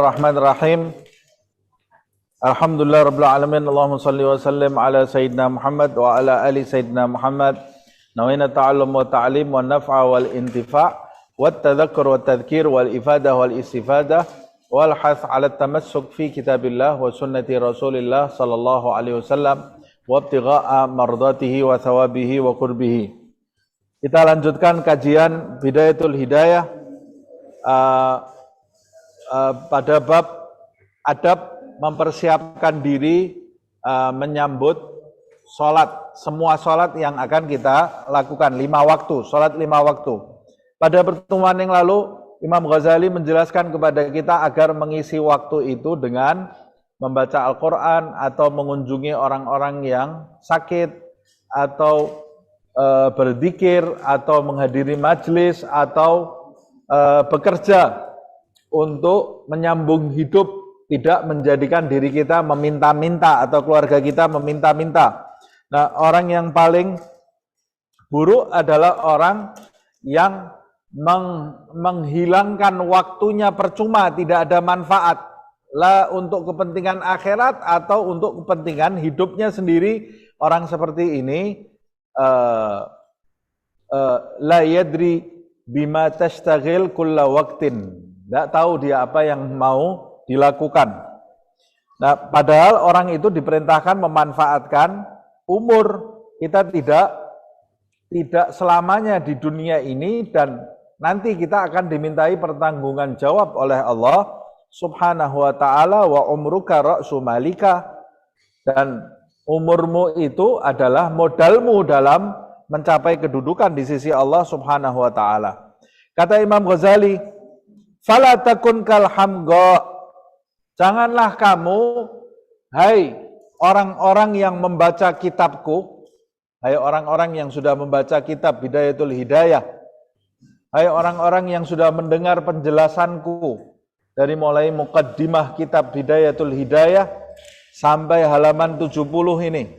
Bismillahirrahmanirrahim. Alhamdulillah rabbil alamin. Allahumma salli wa sallim ala sayyidina Muhammad wa ala ali sayyidina Muhammad. Nawina ta'allum wa ta'lim wa naf'a wal intifa' wa tadhakkur wa tadhkir wal ifadah wal istifadah wal hath ala tamassuk fi kitabillah wa sunnati Rasulillah sallallahu alaihi wasallam wa ibtigha'a mardatihi wa thawabihi wa qurbihi. Kita lanjutkan kajian Bidayatul Hidayah pada bab adab mempersiapkan diri menyambut sholat, semua sholat yang akan kita lakukan 5 waktu, sholat 5 waktu. Pada pertemuan yang lalu Imam Ghazali menjelaskan kepada kita agar mengisi waktu itu dengan membaca Al-Quran atau mengunjungi orang-orang yang sakit atau berzikir atau menghadiri majelis atau bekerja untuk menyambung hidup, tidak menjadikan diri kita meminta-minta atau keluarga kita meminta-minta. Nah, orang yang paling buruk adalah orang yang menghilangkan waktunya percuma, tidak ada manfaat, lah untuk kepentingan akhirat atau untuk kepentingan hidupnya sendiri. Orang seperti ini la yadri bima tashtagil kulla waqtin. Tidak tahu dia apa yang mau dilakukan. Nah, padahal orang itu diperintahkan memanfaatkan umur. Kita tidak selamanya di dunia ini, dan nanti kita akan dimintai pertanggungan jawab oleh Allah Subhanahu wa ta'ala, wa umruka ra'su malika, dan umurmu itu adalah modalmu dalam mencapai kedudukan di sisi Allah Subhanahu wa ta'ala. Kata Imam Ghazali, fala takun kal hamga, janganlah kamu, hai orang-orang yang membaca kitabku, hai orang-orang yang sudah membaca kitab Bidayatul Hidayah, hai orang-orang yang sudah mendengar penjelasanku dari mulai muqaddimah kitab Bidayatul Hidayah sampai halaman 70 ini.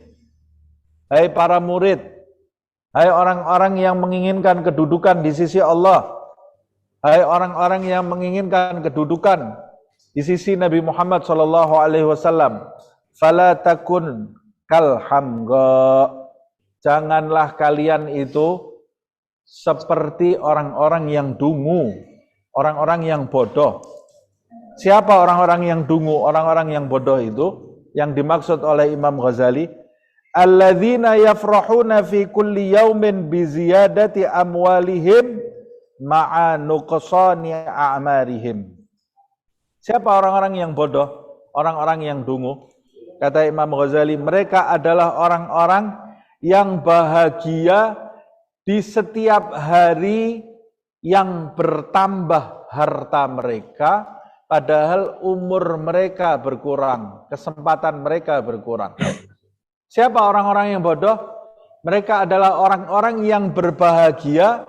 Hai para murid, hai orang-orang yang menginginkan kedudukan di sisi Allah, hai orang-orang yang menginginkan kedudukan di sisi Nabi Muhammad sallallahu alaihi wasallam, fala takun kal hamga, janganlah kalian itu seperti orang-orang yang dungu, orang-orang yang bodoh. Siapa orang-orang yang dungu, orang-orang yang bodoh itu? Yang dimaksud oleh Imam Ghazali, alladzina yafrahuna fi kulli yaumin bi ziyadati amwalihim ma'a nuqsani a'marihim. Siapa orang-orang yang bodoh, orang-orang yang dungu? Kata Imam Ghazali, mereka adalah orang-orang yang bahagia di setiap hari yang bertambah harta mereka, padahal umur mereka berkurang, kesempatan mereka berkurang. Siapa orang-orang yang bodoh? Mereka adalah orang-orang yang berbahagia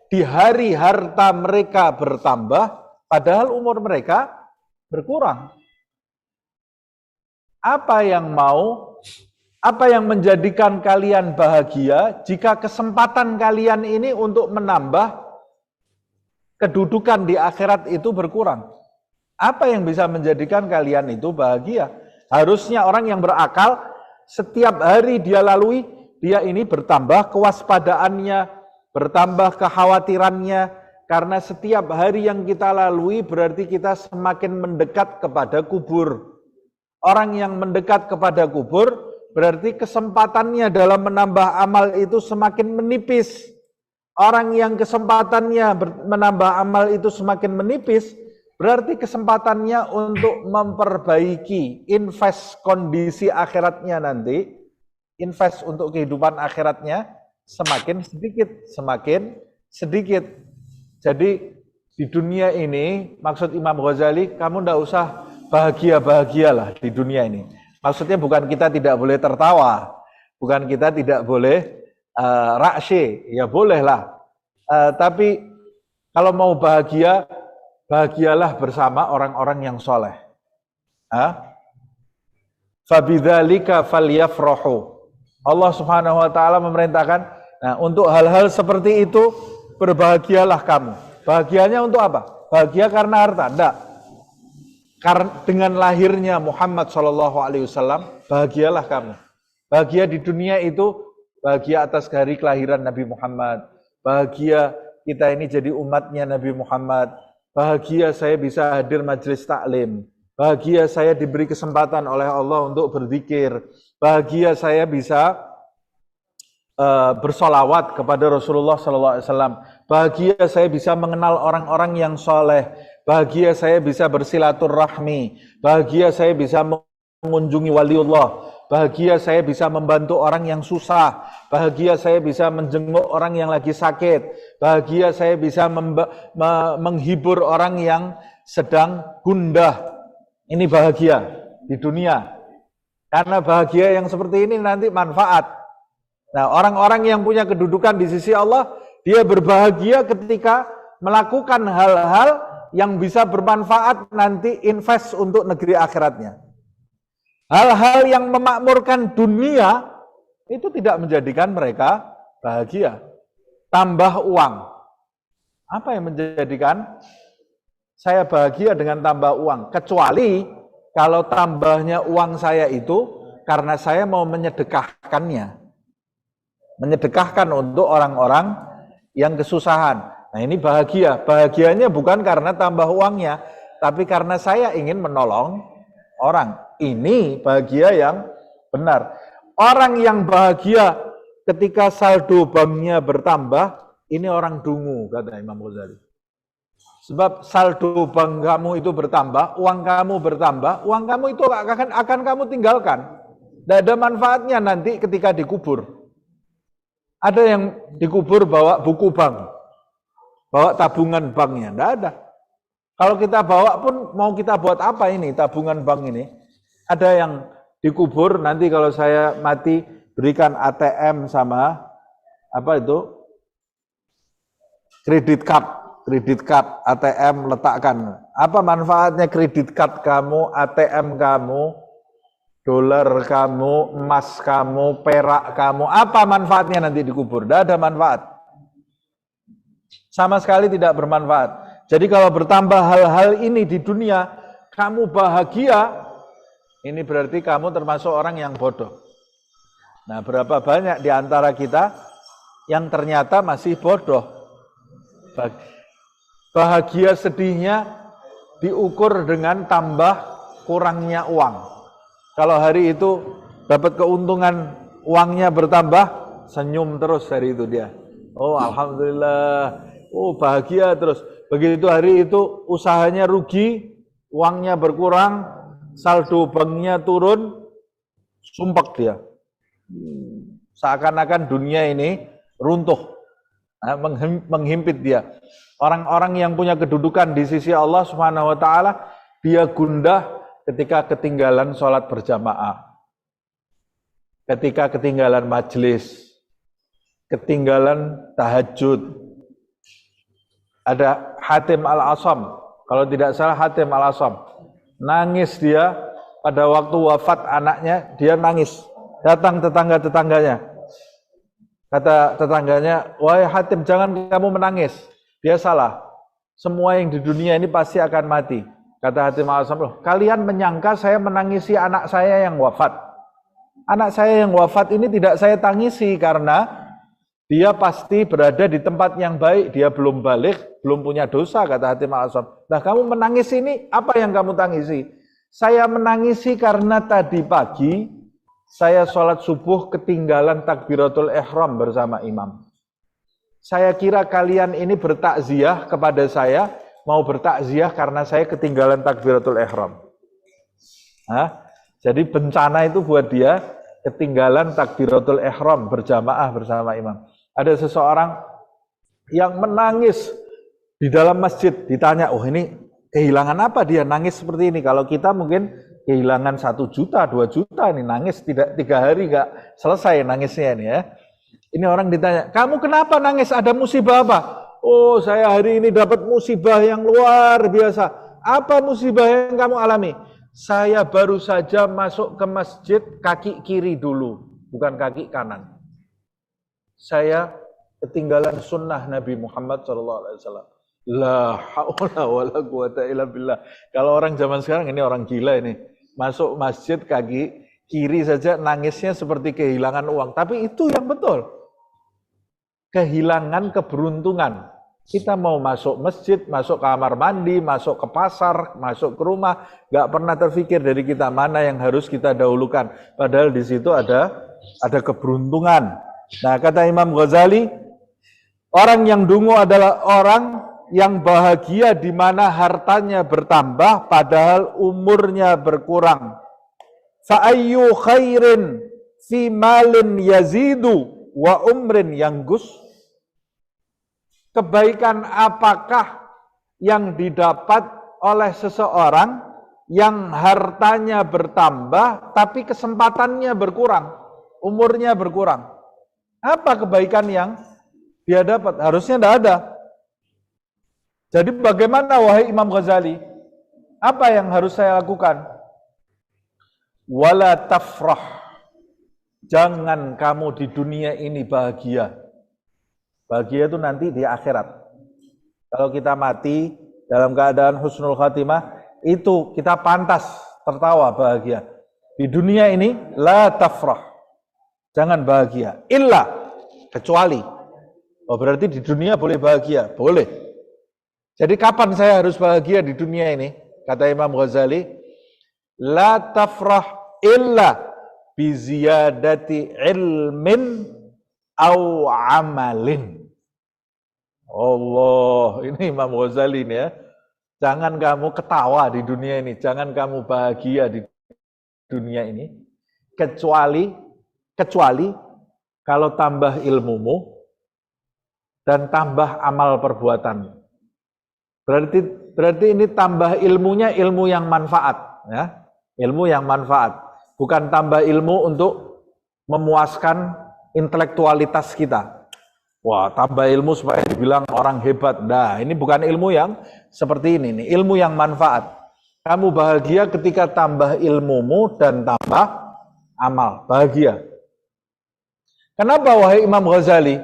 di hari harta mereka bertambah, padahal umur mereka berkurang. Apa yang menjadikan kalian bahagia jika kesempatan kalian ini untuk menambah kedudukan di akhirat itu berkurang? Apa yang bisa menjadikan kalian itu bahagia? Harusnya orang yang berakal, setiap hari dia lalui, dia ini bertambah kewaspadaannya, bertambah kekhawatirannya, karena setiap hari yang kita lalui berarti kita semakin mendekat kepada kubur. Orang yang mendekat kepada kubur berarti kesempatannya dalam menambah amal itu semakin menipis. Orang yang kesempatannya menambah amal itu semakin menipis, berarti kesempatannya untuk memperbaiki, invest kondisi akhiratnya nanti, invest untuk kehidupan akhiratnya semakin sedikit. Jadi di dunia ini, maksud Imam Ghazali, kamu tidak usah bahagia-bahagialah di dunia ini. Maksudnya bukan kita tidak boleh tertawa, bukan kita tidak boleh rakshe, ya bolehlah. Tapi kalau mau bahagia, bahagialah bersama orang-orang yang soleh. Fabidzalika falyafrahu. Allah Subhanahu wa ta'ala memerintahkan, nah, untuk hal-hal seperti itu berbahagialah kamu. Bahagianya untuk apa? Bahagia karena harta? Enggak. Karena dengan lahirnya Muhammad SAW, bahagialah kamu. Bahagia di dunia itu bahagia atas hari kelahiran Nabi Muhammad. Bahagia kita ini jadi umatnya Nabi Muhammad. Bahagia saya bisa hadir majelis taklim. Bahagia saya diberi kesempatan oleh Allah untuk berzikir. Bahagia saya bisa bersolawat kepada Rasulullah SAW. Bahagia saya bisa mengenal orang-orang yang soleh. Bahagia saya bisa bersilaturahmi. Bahagia saya bisa mengunjungi waliullah. Bahagia saya bisa membantu orang yang susah. Bahagia saya bisa menjenguk orang yang lagi sakit. Bahagia saya bisa menghibur orang yang sedang gundah. Ini bahagia di dunia. Karena bahagia yang seperti ini nanti manfaat. Nah, orang-orang yang punya kedudukan di sisi Allah, dia berbahagia ketika melakukan hal-hal yang bisa bermanfaat nanti invest untuk negeri akhiratnya. Hal-hal yang memakmurkan dunia itu tidak menjadikan mereka bahagia. Tambah uang. Apa yang menjadikan saya bahagia dengan tambah uang? Kecuali kalau tambahnya uang saya itu karena saya mau menyedekahkannya. Menyedekahkan untuk orang-orang yang kesusahan. Nah, ini bahagia. Bahagianya bukan karena tambah uangnya, tapi karena saya ingin menolong orang. Ini bahagia yang benar. Orang yang bahagia ketika saldo banknya bertambah, ini orang dungu, kata Imam Ghazali. Sebab saldo bank kamu itu bertambah, uang kamu bertambah, uang kamu itu akan kamu tinggalkan. Tidak ada manfaatnya nanti ketika dikubur. Ada yang dikubur bawa buku bank, bawa tabungan banknya, tidak ada. Kalau kita bawa pun mau kita buat apa ini tabungan bank ini? Ada yang dikubur nanti kalau saya mati berikan ATM sama apa itu kredit card ATM letakkan. Apa manfaatnya kredit card kamu, ATM kamu, dolar kamu, emas kamu, perak kamu? Apa manfaatnya nanti dikubur? Tidak ada manfaat. Sama sekali tidak bermanfaat. Jadi kalau bertambah hal-hal ini di dunia, kamu bahagia, ini berarti kamu termasuk orang yang bodoh. Nah, berapa banyak di antara kita yang ternyata masih bodoh. Bahagia sedihnya diukur dengan tambah kurangnya uang. Kalau hari itu dapat keuntungan, uangnya bertambah, senyum terus hari itu dia. Oh, alhamdulillah. Oh, bahagia terus. Begitu hari itu usahanya rugi, uangnya berkurang, saldo banknya turun, sumpek dia. Seakan-akan dunia ini runtuh, menghimpit dia. Orang-orang yang punya kedudukan di sisi Allah Subhanahu wa taala, dia gundah ketika ketinggalan sholat berjamaah, ketika ketinggalan majelis, ketinggalan tahajud. Ada Hatim Al-Asam, kalau tidak salah Hatim Al-Asam, nangis dia pada waktu wafat anaknya, dia nangis. Datang tetangga-tetangganya, kata tetangganya, wahai Hatim, jangan kamu menangis, dia salah, semua yang di dunia ini pasti akan mati. Kata Hatim Al-Asam, loh, kalian menyangka saya menangisi anak saya yang wafat. Anak saya yang wafat ini tidak saya tangisi karena dia pasti berada di tempat yang baik, dia belum balik, belum punya dosa, kata Hatim Al-Asam. Nah, kamu menangis ini, apa yang kamu tangisi? Saya menangisi karena tadi pagi saya sholat subuh ketinggalan takbiratul ihram bersama imam. Saya kira kalian ini bertakziah kepada saya, mau bertakziah karena saya ketinggalan takbiratul ihram. Nah, jadi bencana itu buat dia ketinggalan takbiratul ihram berjamaah bersama imam. Ada seseorang yang menangis di dalam masjid, ditanya, oh ini kehilangan apa dia nangis seperti ini? Kalau kita mungkin kehilangan 1 juta, 2 juta, nih nangis tidak 3 hari nggak selesai nangisnya ini ya. Ini orang ditanya, kamu kenapa nangis? Ada musibah apa? Oh, saya hari ini dapat musibah yang luar biasa. Apa musibah yang kamu alami? Saya baru saja masuk ke masjid kaki kiri dulu, bukan kaki kanan. Saya ketinggalan sunnah Nabi Muhammad SAW. La haula wala quwata illa billah. Kalau orang zaman sekarang ini orang gila ini. Masuk masjid kaki kiri saja nangisnya seperti kehilangan uang. Tapi itu yang betul. Kehilangan keberuntungan. Kita mau masuk masjid, masuk kamar mandi, masuk ke pasar, masuk ke rumah, nggak pernah terfikir dari kita mana yang harus kita dahulukan. Padahal di situ ada keberuntungan. Nah, kata Imam Ghazali, orang yang dungu adalah orang yang bahagia di mana hartanya bertambah padahal umurnya berkurang. Fa'ayyu khairin fi malin yazidu wa umrin yanggus. Kebaikan apakah yang didapat oleh seseorang yang hartanya bertambah tapi kesempatannya berkurang, umurnya berkurang? Apa kebaikan yang dia dapat? Harusnya tidak ada. Jadi bagaimana wahai Imam Ghazali? Apa yang harus saya lakukan? Wala tafrah. Jangan kamu di dunia ini bahagia. Bahagia itu nanti di akhirat. Kalau kita mati dalam keadaan husnul khatimah, itu kita pantas tertawa bahagia. Di dunia ini, la tafrah. Jangan bahagia. Illa, kecuali. Oh, berarti di dunia boleh bahagia? Boleh. Jadi kapan saya harus bahagia di dunia ini? Kata Imam Ghazali, la tafrah illa biziyadati ilmin au amalin. Allah, ini Imam Ghazali ini ya. Jangan kamu ketawa di dunia ini, jangan kamu bahagia di dunia ini, kecuali kalau tambah ilmumu dan tambah amal perbuatan. Berarti ini tambah ilmunya ilmu yang manfaat, ya, ilmu yang manfaat, bukan tambah ilmu untuk memuaskan intelektualitas kita. Wah, tambah ilmu supaya dibilang orang hebat. Nah, ini bukan ilmu yang seperti ini. Nih, ilmu yang manfaat. Kamu bahagia ketika tambah ilmumu dan tambah amal. Bahagia. Kenapa wahai Imam Ghazali?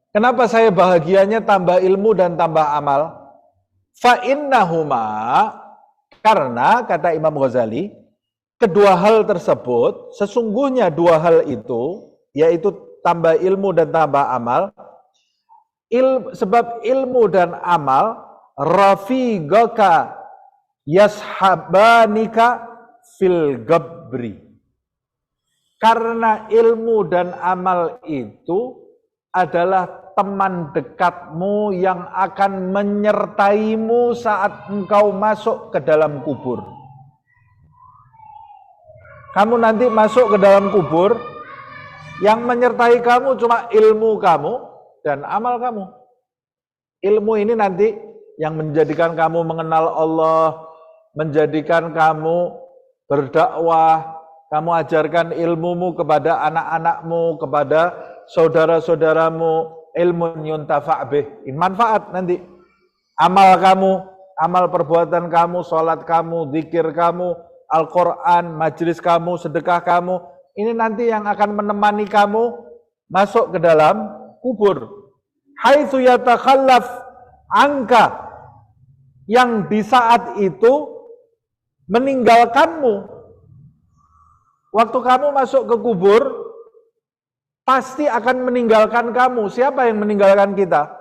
Kenapa saya bahagianya tambah ilmu dan tambah amal? Fa'innahuma, karena kata Imam Ghazali, kedua hal tersebut, sesungguhnya dua hal itu, yaitu tambah ilmu dan tambah amal, sebab ilmu dan amal rafiqaka yashabanika fil gabri. Karena ilmu dan amal itu adalah teman dekatmu yang akan menyertaimu saat engkau masuk ke dalam kubur. Kamu nanti masuk ke dalam kubur, yang menyertai kamu cuma ilmu kamu dan amal kamu. Ilmu ini nanti yang menjadikan kamu mengenal Allah, menjadikan kamu berdakwah, kamu ajarkan ilmumu kepada anak-anakmu, kepada saudara-saudaramu, ilmu yuntafa' bih. Manfaat nanti. Amal kamu, amal perbuatan kamu, sholat kamu, zikir kamu, Al-Quran, majlis kamu, sedekah kamu, ini nanti yang akan menemani kamu masuk ke dalam kubur. Haitsu yatakhallaf angka, yang di saat itu meninggalkanmu. Waktu kamu masuk ke kubur pasti akan meninggalkan kamu. Siapa yang meninggalkan kita?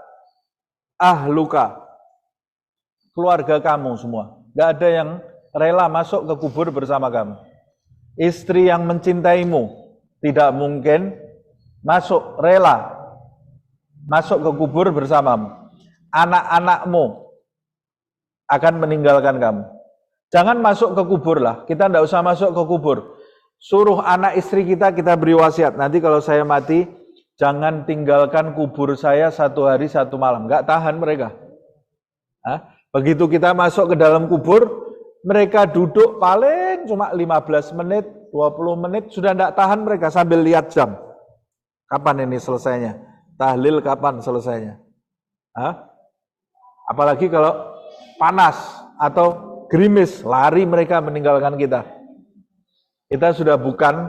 Ahluka, keluarga kamu semua. Gak ada yang rela masuk ke kubur bersama kamu. Istri yang mencintaimu tidak mungkin rela masuk ke kubur bersamamu. Anak-anakmu akan meninggalkan kamu. Jangan masuk ke kubur lah. Kita tidak usah masuk ke kubur. Suruh anak istri kita beri wasiat. Nanti kalau saya mati, jangan tinggalkan kubur saya 1 hari 1 malam. Nggak tahan mereka. Begitu kita masuk ke dalam kubur, mereka duduk paling cuma 15 menit, 20 menit, sudah tidak tahan mereka sambil lihat jam. Kapan ini selesainya? Tahlil kapan selesainya? Apalagi kalau panas atau gerimis, lari mereka meninggalkan kita. Kita sudah bukan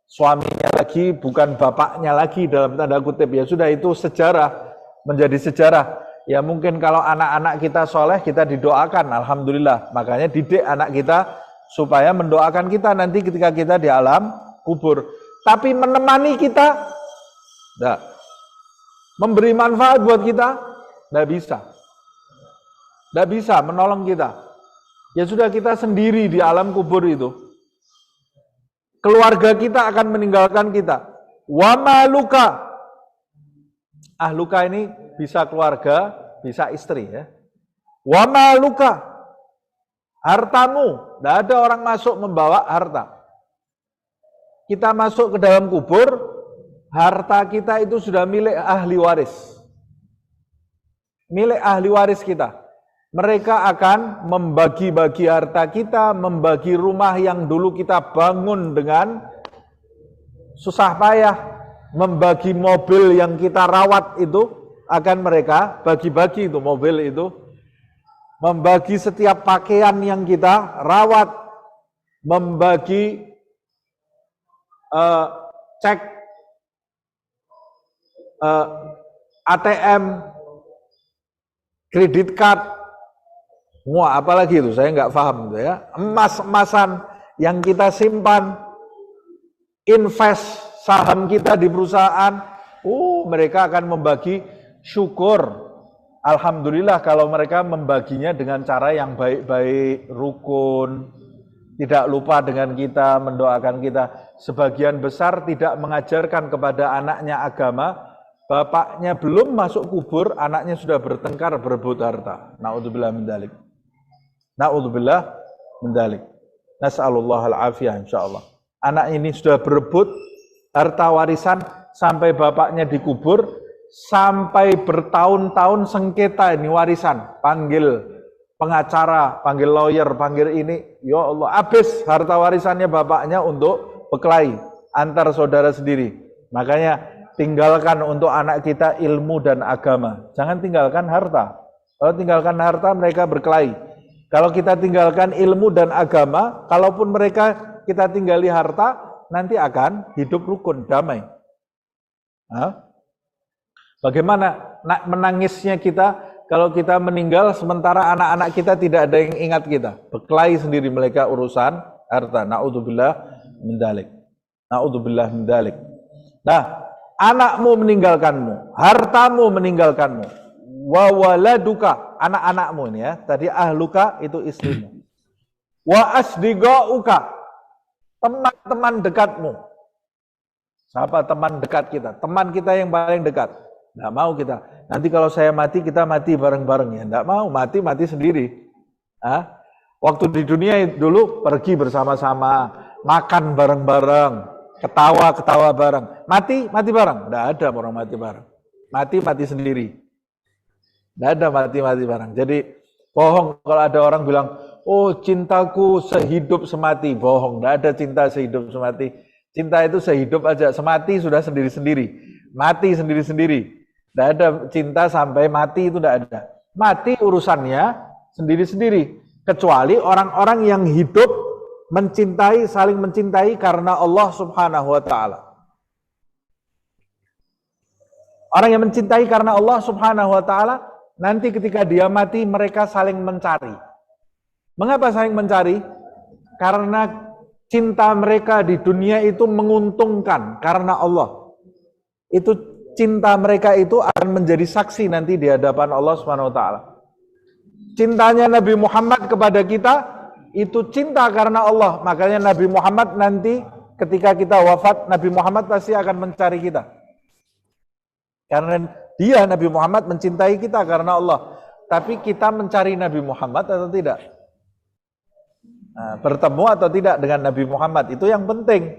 suaminya lagi, bukan bapaknya lagi dalam tanda kutip. Ya sudah, itu sejarah, menjadi sejarah. Ya mungkin kalau anak-anak kita soleh, kita didoakan, alhamdulillah. Makanya didik anak kita supaya mendoakan kita nanti ketika kita di alam kubur. Tapi menemani kita, enggak. Memberi manfaat buat kita, enggak bisa. Enggak bisa menolong kita. Ya sudah, kita sendiri di alam kubur itu. Keluarga kita akan meninggalkan kita. Wa maluka. Ahluka ini bisa keluarga, bisa istri ya. Wa maluka. Hartamu. Tidak ada orang masuk membawa harta. Kita masuk ke dalam kubur, harta kita itu sudah milik ahli waris. Milik ahli waris kita. Mereka akan membagi-bagi harta kita, membagi rumah yang dulu kita bangun dengan susah payah, membagi mobil yang kita rawat itu, akan mereka bagi-bagi itu mobil itu, membagi setiap pakaian yang kita rawat, membagi cek ATM, kredit card, wah apalagi itu saya nggak paham itu ya, emas-emasan yang kita simpan, invest saham kita di perusahaan, mereka akan membagi. Syukur, alhamdulillah kalau mereka membaginya dengan cara yang baik-baik, rukun, tidak lupa dengan kita, mendoakan kita. Sebagian besar tidak mengajarkan kepada anaknya agama, bapaknya belum masuk kubur, anaknya sudah bertengkar berebut harta. Na'udzubillah min dzalik. Na'udzubillah min dzalik. Nas'alullah al-afiyah insyaallah. Anak ini sudah berebut harta warisan sampai bapaknya dikubur, sampai bertahun-tahun sengketa ini warisan, panggil pengacara, panggil lawyer, panggil ini, ya Allah, habis harta warisannya bapaknya untuk berkelahi antar saudara sendiri. Makanya tinggalkan untuk anak kita ilmu dan agama. Jangan tinggalkan harta. Kalau tinggalkan harta mereka berkelahi. Kalau kita tinggalkan ilmu dan agama, kalaupun mereka kita tinggali harta, nanti akan hidup rukun, damai. Bagaimana menangisnya kita kalau kita meninggal sementara anak-anak kita tidak ada yang ingat kita. Berkelahi sendiri mereka urusan harta. Na'udzubillah min dzalik. Na'udzubillah min dzalik. Nah, anakmu meninggalkanmu, hartamu meninggalkanmu. Wa waladuka, anak-anakmu ini ya. Tadi ahluka itu istrimu. Wa asdiqauka, teman-teman dekatmu. Siapa teman dekat kita? Teman kita yang paling dekat. Nggak mau kita. Nanti kalau saya mati, kita mati bareng-bareng ya. Nggak mau, mati sendiri. Waktu di dunia dulu pergi bersama-sama, makan bareng-bareng, ketawa bareng. Mati bareng. Nggak ada orang mati bareng. Mati sendiri. Nggak ada mati bareng. Jadi bohong kalau ada orang bilang, oh cintaku sehidup semati. Bohong, nggak ada cinta sehidup semati. Cinta itu sehidup aja, semati sudah sendiri-sendiri. Mati sendiri-sendiri. Tidak ada cinta sampai mati, itu tidak ada. Mati urusannya sendiri-sendiri. Kecuali orang-orang yang hidup mencintai, saling mencintai karena Allah subhanahu wa ta'ala. Orang yang mencintai karena Allah subhanahu wa ta'ala, nanti ketika dia mati mereka saling mencari. Mengapa saling mencari? Karena cinta mereka di dunia itu menguntungkan karena Allah. Itu cinta mereka itu akan menjadi saksi nanti di hadapan Allah Subhanahu wa taala. Cintanya Nabi Muhammad kepada kita itu cinta karena Allah. Makanya Nabi Muhammad nanti ketika kita wafat, Nabi Muhammad pasti akan mencari kita. Karena dia Nabi Muhammad mencintai kita karena Allah. Tapi kita mencari Nabi Muhammad atau tidak? Nah, bertemu atau tidak dengan Nabi Muhammad, itu yang penting.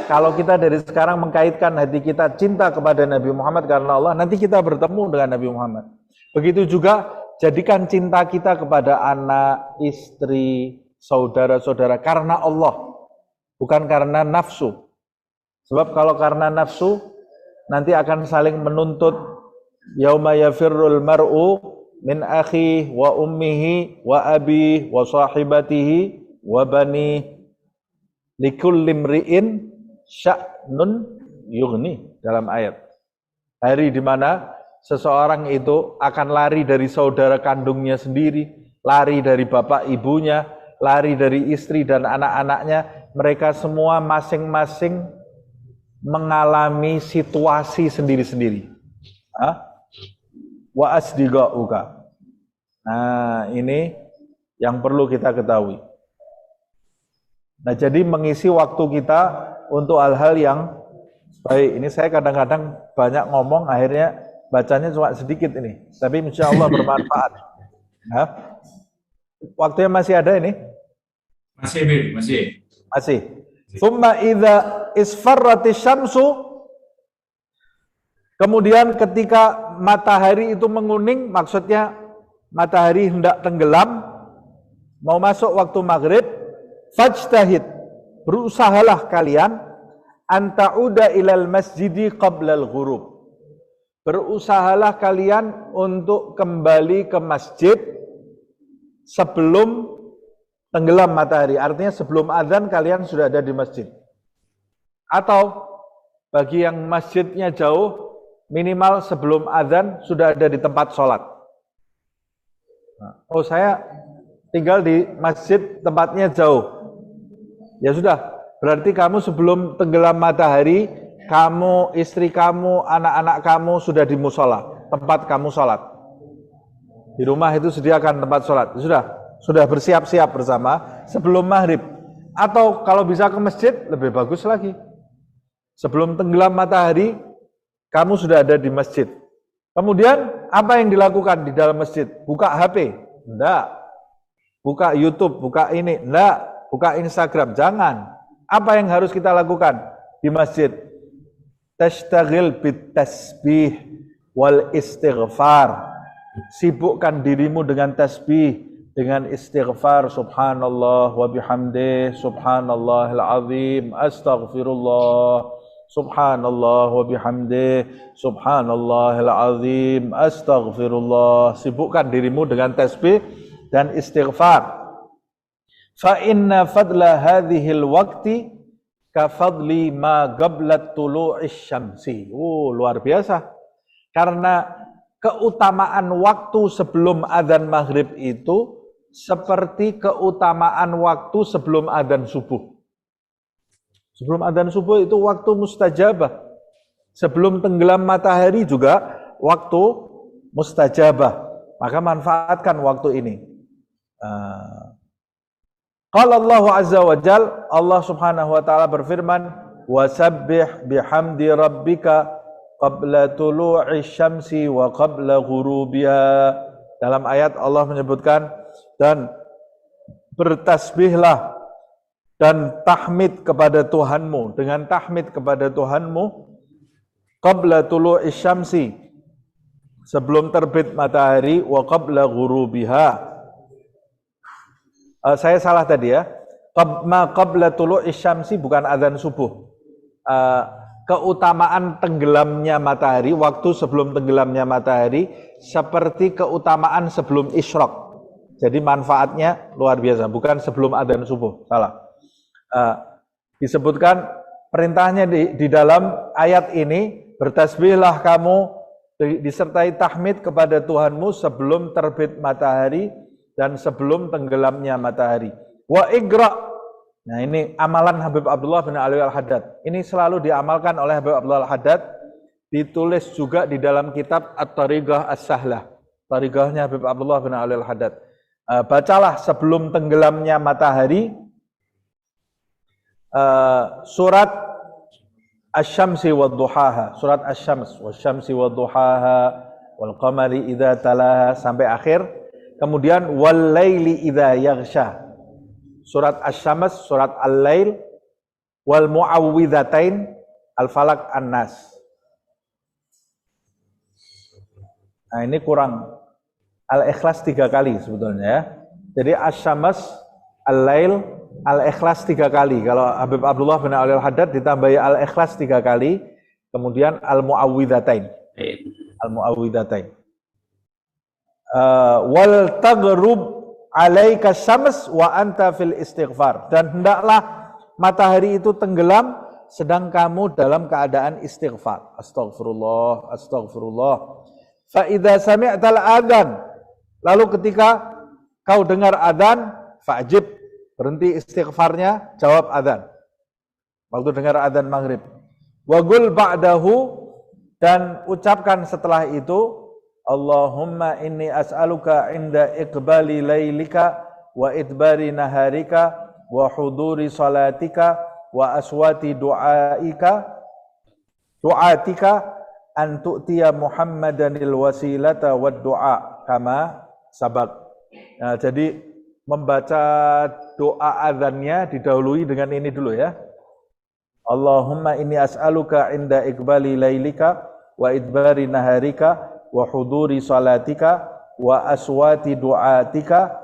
Kalau kita dari sekarang mengkaitkan hati kita cinta kepada Nabi Muhammad karena Allah, nanti kita bertemu dengan Nabi Muhammad. Begitu juga jadikan cinta kita kepada anak, istri, saudara-saudara karena Allah, bukan karena nafsu. Sebab kalau karena nafsu nanti akan saling menuntut. Yauma yafirrul mar'u min akhi wa ummihi wa abi wa sahibatihi wa bani likulli imri'in sya'nun yughni, dalam ayat. Hari di mana seseorang itu akan lari dari saudara kandungnya sendiri, lari dari bapak ibunya, lari dari istri dan anak-anaknya. Mereka semua masing-masing mengalami situasi sendiri-sendiri. Wa asdiqauka. Nah, ini yang perlu kita ketahui. Nah, jadi mengisi waktu kita untuk hal-hal yang baik. Ini saya kadang-kadang banyak ngomong, akhirnya bacanya cuma sedikit ini. Tapi insya Allah bermanfaat. Nah, waktunya masih ada ini? Masih, Bib, masih. Masih. Tsumma idza isfarratis syamsu. Kemudian ketika matahari itu menguning, maksudnya matahari hendak tenggelam, mau masuk waktu maghrib, fajtahid, berusahalah kalian anta'uda ilal masjidi qablal ghurub. Berusahalah kalian untuk kembali ke masjid sebelum tenggelam matahari. Artinya sebelum azan kalian sudah ada di masjid. Atau bagi yang masjidnya jauh, minimal sebelum azan sudah ada di tempat sholat. Oh, saya tinggal di masjid tempatnya jauh. Ya sudah, berarti kamu sebelum tenggelam matahari, kamu, istri kamu, anak-anak kamu sudah di musola, tempat kamu sholat. Di rumah itu sediakan tempat sholat. Sudah bersiap-siap bersama sebelum maghrib. Atau kalau bisa ke masjid, lebih bagus lagi. Sebelum tenggelam matahari, kamu sudah ada di masjid. Kemudian, apa yang dilakukan di dalam masjid? Buka HP? Enggak. Buka YouTube? Buka ini? Enggak. Buka Instagram, jangan. Apa yang harus kita lakukan di masjid? Tashtagil bit tasbih wal istighfar. Sibukkan dirimu dengan tasbih, dengan istighfar. Subhanallah wa bihamdih, subhanallahil azim, astaghfirullah. Subhanallah wa bihamdih, subhanallahil azim, astaghfirullah. Sibukkan dirimu dengan tasbih dan istighfar. Fa inna fadla hadhil waqti ka fadli ma qablat tulu'is syamsi. Luar biasa. Karena keutamaan waktu sebelum adzan maghrib itu seperti keutamaan waktu sebelum adzan subuh. Sebelum adzan subuh itu waktu mustajabah. Sebelum tenggelam matahari juga waktu mustajabah. Maka manfaatkan waktu ini. Qala Allah Azza wa Jal, Allah Subhanahu wa taala berfirman, "Wasabbih bihamdi rabbika qabla tulu'i syamsi wa qabla ghurubiha." Dalam ayat Allah menyebutkan, dan bertasbihlah dan tahmid kepada Tuhanmu, dengan tahmid kepada Tuhanmu qabla tulu'i syamsi, sebelum terbit matahari, wa qabla ghurubiha. Saya salah tadi ya. Qabla tulu'is syamsi bukan adzan subuh. Keutamaan tenggelamnya matahari, waktu sebelum tenggelamnya matahari seperti keutamaan sebelum isyraq. Jadi manfaatnya luar biasa, bukan sebelum adzan subuh. Salah. Disebutkan perintahnya di dalam ayat ini, bertasbihlah kamu disertai tahmid kepada Tuhanmu sebelum terbit matahari dan sebelum tenggelamnya matahari. Wa igra. Nah, ini amalan Habib Abdullah bin Alwi Al-Haddad. Ini selalu diamalkan oleh Habib Abdullah Al-Haddad. Ditulis juga di dalam kitab At-Tariqah As-Sahlah. Tariqahnya Habib Abdullah bin Alwi Al-Haddad. Bacalah sebelum tenggelamnya matahari surat Asy-Syamsi wad-Duhaha, surat Asy-Syams, wasy-Syamsi wad-Duhaha, wal qamari idza talaha, sampai akhir. Kemudian wal laili idza yaghsha, surat Asy-Syams, surat Al-Lail, wal muawwidzatain, Al-Falaq, An-Nas. Nah, ini kurang. Al-Ikhlas 3 kali sebetulnya ya. Jadi Asy-Syams, Al-Lail, Al-Ikhlas 3 kali. Kalau Habib Abdullah bin Alwi Al-Haddad ditambahi Al-Ikhlas 3 kali, kemudian Al-Muawwidzatain. Al-Muawwidzatain. Wal taghrub alaika syams wa anta fil istighfar. Dan hendaklah matahari itu tenggelam sedang kamu dalam keadaan istighfar. Astagfirullah, astagfirullah. Fa idza sami'tal adzan, lalu ketika kau dengar adzan, fa'jib, berhenti istighfarnya, jawab adzan. Waktu dengar adzan maghrib. Wa qul ba'dahu, dan ucapkan setelah itu, Allahumma inni as'aluka inda iqbali lailika wa idbari naharika wa huduri salatika wa aswati du'atika an tu'tiya Muhammadanil wasilata wad du'a kama sabak. Nah, jadi membaca doa adzannya didahului dengan ini dulu ya. Allahumma inni as'aluka inda iqbali lailika wa idbari naharika wa huduri salatika wa aswati du'atika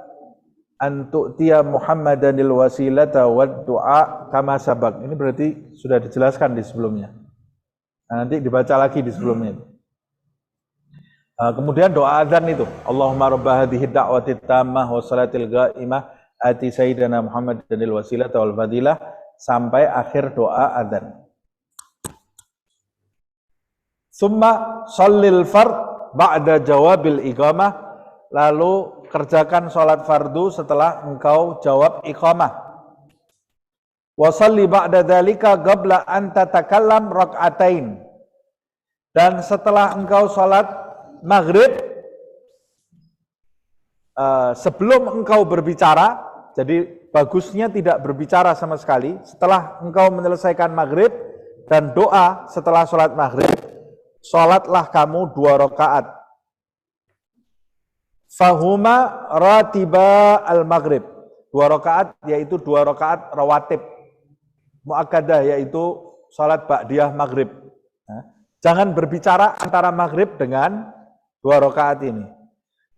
an tu'tiya Muhammadanil wasilata wad du'a kama sabak. Ini berarti sudah dijelaskan di sebelumnya. Nah, nanti dibaca lagi di sebelumnya. Kemudian doa adzan itu, Allahumma rabba hadhihi da'wati tammah wa salatil ghaimah ati sayyidina Muhammadanil wasilata wal fadilah, sampai akhir doa adzan. Summa shallil fard ba'da jawabil iqamah, lalu kerjakan sholat fardu setelah engkau jawab iqamah. Wa shalli ba'da dzalika qabla an tatakallam rak'atain, dan setelah engkau sholat maghrib, sebelum engkau berbicara, jadi bagusnya tidak berbicara sama sekali. Setelah engkau menyelesaikan maghrib dan doa setelah sholat maghrib, sholatlah kamu 2 rakaat. Fahuma ratiba al-maghrib, 2 rakaat yaitu 2 rakaat rawatib muakkadah, yaitu sholat ba'diyah maghrib. Jangan berbicara antara maghrib dengan 2 rakaat ini.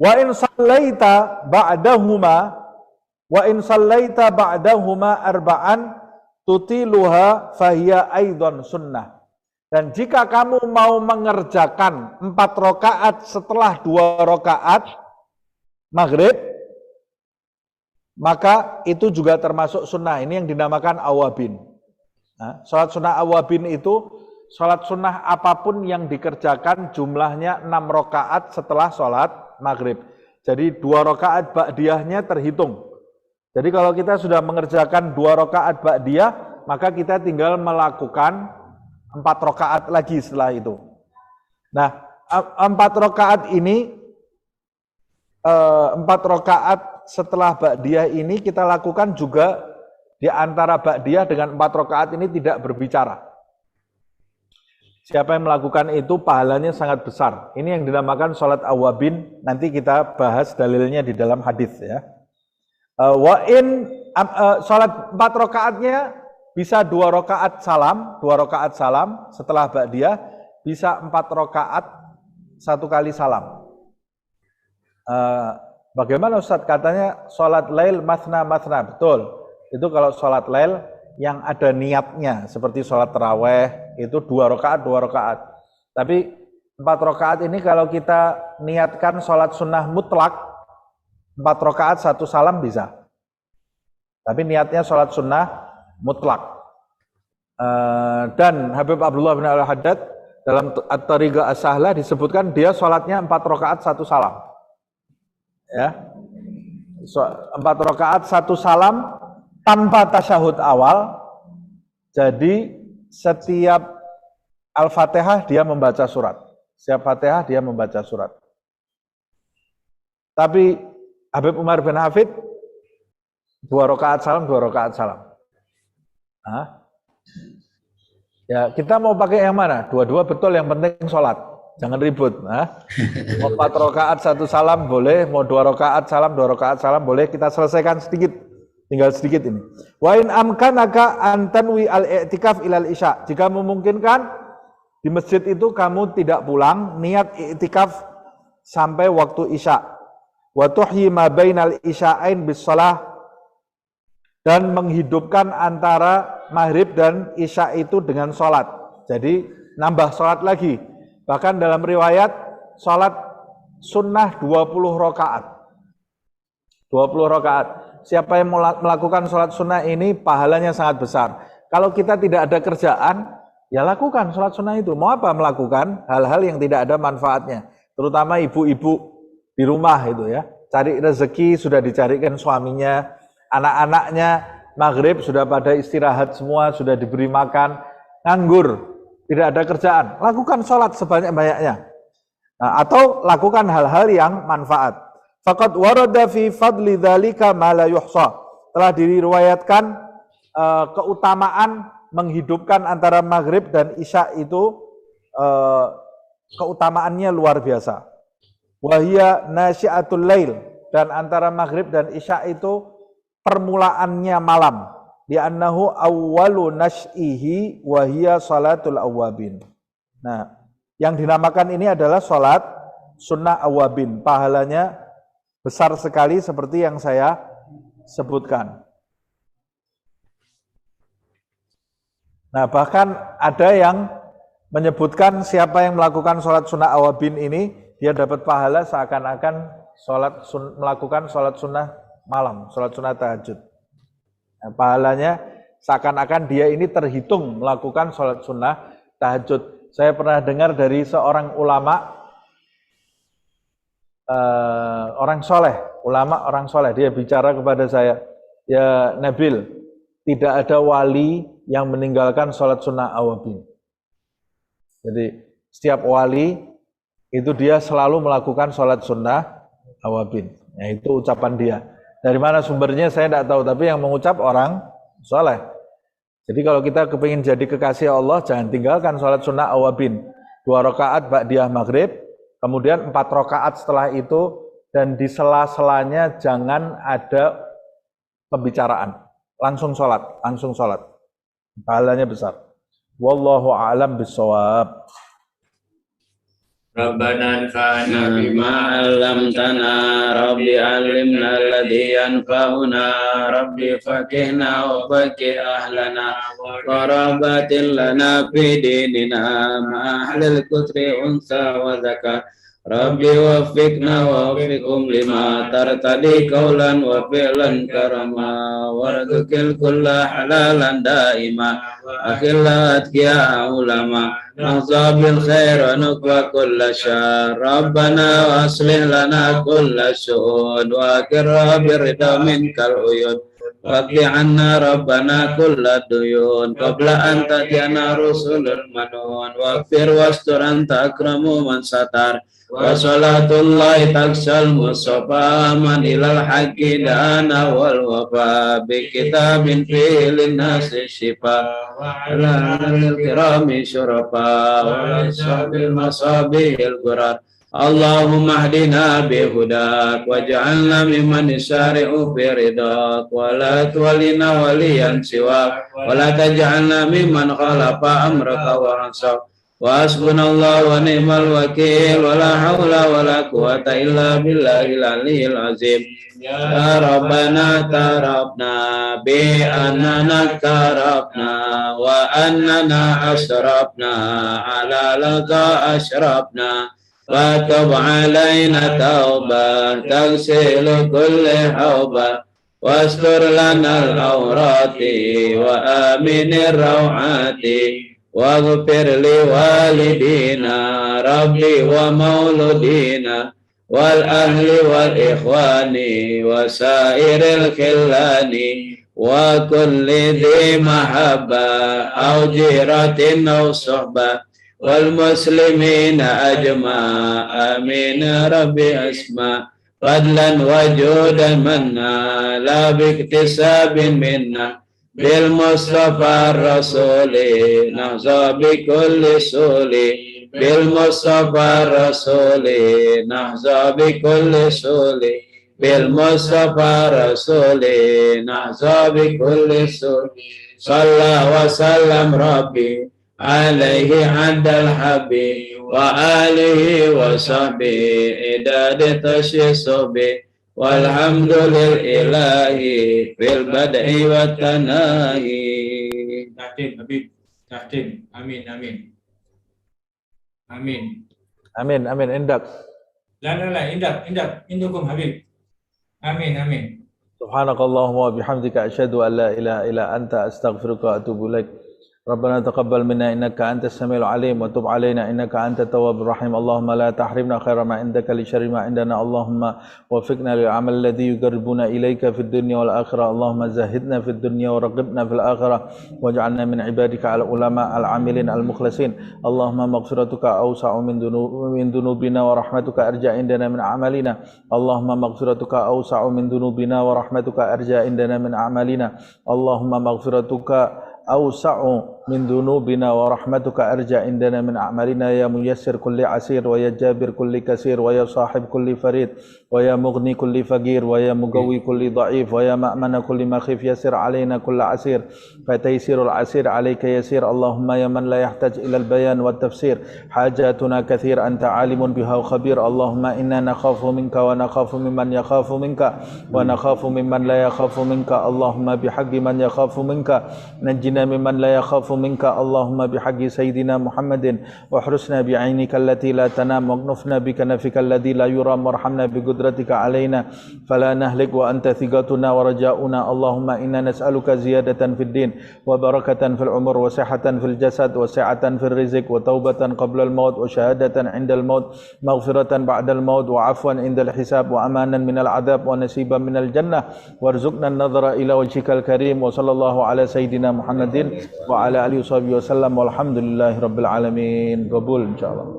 Wa in sallaita ba'dahuma arba'an tutiluha fahiya aidan sunnah. Dan jika kamu mau mengerjakan 4 rakaat setelah 2 rakaat maghrib, maka itu juga termasuk sunnah. Ini yang dinamakan awabin. Nah, sholat sunnah awabin itu sholat sunnah apapun yang dikerjakan jumlahnya 6 rakaat setelah sholat maghrib. Jadi 2 rakaat ba'diyahnya terhitung. Jadi kalau kita sudah mengerjakan 2 rakaat ba'diyah, maka kita tinggal melakukan 4 rakaat lagi setelah itu. Nah, 4 rakaat ini, 4 rakaat setelah ba'diyah ini kita lakukan juga di antara ba'diyah dengan 4 rakaat ini tidak berbicara. Siapa yang melakukan itu pahalanya sangat besar. Ini yang dinamakan sholat awabin. Nanti kita bahas dalilnya di dalam hadis ya. Sholat 4 rakaatnya bisa 2 rakaat salam, 2 rakaat salam setelah ba'diyah, bisa 4 rakaat 1 kali salam. Bagaimana Ustaz? Katanya sholat lail mathna. Betul. Itu kalau sholat lail yang ada niatnya, seperti sholat taraweh, itu 2 rakaat. Tapi 4 rakaat ini kalau kita niatkan sholat sunnah mutlak, 4 rakaat 1 salam bisa. Tapi niatnya sholat sunnah mutlak. Dan Habib Abdullah bin Al-Haddad dalam At-Tariqah As-Sahlah disebutkan dia sholatnya 4 rakaat 1 salam. Ya, 4 rakaat 1 salam tanpa tasyahud awal. Jadi setiap Al-Fatihah dia membaca surat. Setiap Fatihah dia membaca surat. Tapi Habib Umar bin Hafid 2 rakaat salam, 2 rakaat salam. Ya, kita mau pakai yang mana? Dua-dua betul, yang penting sholat. Jangan ribut. Mau 4 rakaat 1 salam boleh, mau 2 rakaat salam, 2 rakaat salam boleh. Kita selesaikan sedikit, tinggal sedikit ini. Wa in amkanaka an tanwi al-i'tikaf ilal isya. Jika memungkinkan di masjid itu kamu tidak pulang, niat i'tikaf sampai waktu isya. Wa tuhyi ma bainal isya'ain bis shalah, dan menghidupkan antara maghrib dan isya itu dengan sholat. Jadi nambah sholat lagi. Bahkan dalam riwayat sholat sunnah 20 rakaat. 20 rakaat. Siapa yang melakukan sholat sunnah ini pahalanya sangat besar. Kalau kita tidak ada kerjaan, ya lakukan sholat sunnah itu. Mau apa melakukan hal-hal yang tidak ada manfaatnya. terutama ibu-ibu di rumah itu ya. Cari rezeki sudah dicarikan suaminya, anak-anaknya maghrib sudah pada istirahat semua, sudah diberi makan, nganggur, tidak ada kerjaan. Lakukan sholat sebanyak-banyaknya. Nah, atau lakukan hal-hal yang manfaat. Faqad warada fi fadli dzalika ma la yuhsa. Telah diriwayatkan keutamaan menghidupkan antara maghrib dan isya itu keutamaannya luar biasa. Wahia nasyiatul lail, dan antara maghrib dan isya itu permulaannya malam. Li'annahu awwalu nash'ihi wahia salatul awwabin. Nah, yang dinamakan ini adalah salat sunnah awwabin. Pahalanya besar sekali seperti yang saya sebutkan. Nah, bahkan ada yang menyebutkan siapa yang melakukan salat sunnah awwabin ini, dia dapat pahala seakan-akan melakukan salat sunnah malam, salat sunnah tahajud. Nah, pahalanya seakan-akan dia ini terhitung melakukan salat sunnah tahajud. Saya pernah dengar dari seorang ulama, orang soleh, dia bicara kepada saya, ya Nabil, tidak ada wali yang meninggalkan salat sunnah awwabin. Jadi setiap wali itu dia selalu melakukan sholat sunnah awwabin. Ya, itu ucapan dia. Dari mana sumbernya saya tidak tahu, tapi yang mengucap orang soleh. Jadi kalau kita kepingin jadi kekasih Allah, jangan tinggalkan sholat sunnah awwabin. 2 rakaat ba'diyah maghrib, kemudian 4 rakaat setelah itu, dan di sela-selanya jangan ada pembicaraan. Langsung sholat. Pahalanya besar. Wallahu a'lam bishawab. Rabbana anfa'na bima 'allamtana, Rabbi 'allimna alladhi yanfa'una, Rabbi faqihna wa faqih ahlana, wa rabatil lana fi dinina, ma'ahlil kutri unsa wa zaka. Rabbi waffiqna wa waffiqhum lima tartadi qawlan wa fi'lan karama, warzuqil kulla halalan daima, akhillat ya ulama. Nahza bil khair wa nukwa kulla syar, Rabbana wa aslih lana kulla syu'un, wa akirra birida minkal uyun, waqti anna Rabbana kulla duyun, qabla an ta'tiyana rusulul manun, waqfir wastur anta akramu man satar, wa salatullahi taksal musafa man ilal haqqi dana wal wafa, bi kitabin fi'lin nasi shifa, wa ala alil kirami syurafa, wa ishabil masabihil qurat. Allahumma hdina bihudak, waj'alna mimman yusari'u fi ridak, wa la tuwallina waliyan siwak, wa la taj'alna mimman khalafa amraka wa ansab. Wa hasbunallahu wa ni'mal wakil, wa la hawla wa la quwata illa billahil aliyyil azim. Ya Rabbana tarabna bi annana karabna, wa annana asrabna ala laka ashrabna, wa tub alayna tawbah tagsilu kulli hawbah, wastur lana al-awrati wa aminir rawati, waghfir li walidina rabbi wa mauludina wal ahli wal ikhwani wa sairil khillani wa kulli dhi mahabba aw jiratin aw suhbah wal muslimina ajma, amin rabbi asma, fadlan wajudan manna la biktisabin minna, bil Mustafa Rasuli nahza bi kulli suli, bil Mustafa Rasuli nahza bi kulli suli, bil Mustafa Rasuli nahza bi kulli suli. Sallallahu wa sallam Rabbi alaihi adal habib wa alihi wa sahbihi idadi tasyisobi, walhamdulillahi fil bad'i wa tanahi. Tahdim, Habib. Tahdim. Amin, amin. Amin. Amin, amin. Indak. La, indak. Indukum, Habib. Amin, amin. Subhanakallahumma wa bihamdika asyhadu an la ilaha illa anta astaghfiruka wa atubu ilaik. ربنا تقبل منا إنك أنت السميع العليم وتب علينا إنك أنت التواب الرحيم اللهم لا تحرمنا خير ما عندك لشر ما عندنا اللهم وفقنا للعمل الذي يقربنا إليك في الدنيا والآخرة اللهم زهدنا في الدنيا ورغبنا في الآخرة واجعلنا من عبادك العلماء العاملين المخلصين اللهم مغفرتك أوسع من ذنوبنا ورحمتك أرجى عندنا من أعمالنا اللهم مغفرتك أوسع من ذنوبنا ورحمتك أرجى عندنا من أعمالنا اللهم مغفرتك أوسع من ذنوبنا ورحمتك أرجى عندنا من أعمالنا يا ميسر كل عسير ويا جابر كل كثير ويا صاحب كل فريد ويا مغني كل فقير ويا مقوي كل ضعيف ويا مأمن كل مخيف يسر علينا كل عسير فتيسير العسير عليك يسير اللهم يا من لا يحتاج إلى البيان والتفسير حاجاتنا كثير أنت عالم بها وخبير اللهم إنا نخاف منك ونخاف ممن يخاف منك ونخاف ممن لا يخاف منك اللهم بحق من يخاف منك نجنا ممن لا يخاف منك اللهم بحق سيدنا محمد واحرسنا بعينك التي لا تنام واكنفنا بكنفك الذي لا يرام وارحمنا بقدرتك علينا فلا نهلك وأنت ثقتنا ورجاؤنا اللهم إنا نسألك زيادة في الدين وبركة في العمر وصحة في الجسد وسعة في الرزق وتوبة قبل الموت وشهادة عند الموت مغفرة بعد الموت وعفوا عند الحساب وأمانا من العذاب ونسيبا من الجنة وارزقنا النظر إلى وجهك الكريم وصلى الله على سيدنا محمد وعلى آله وصحبه وسلم والحمد لله رب العالمين قبول إن شاء الله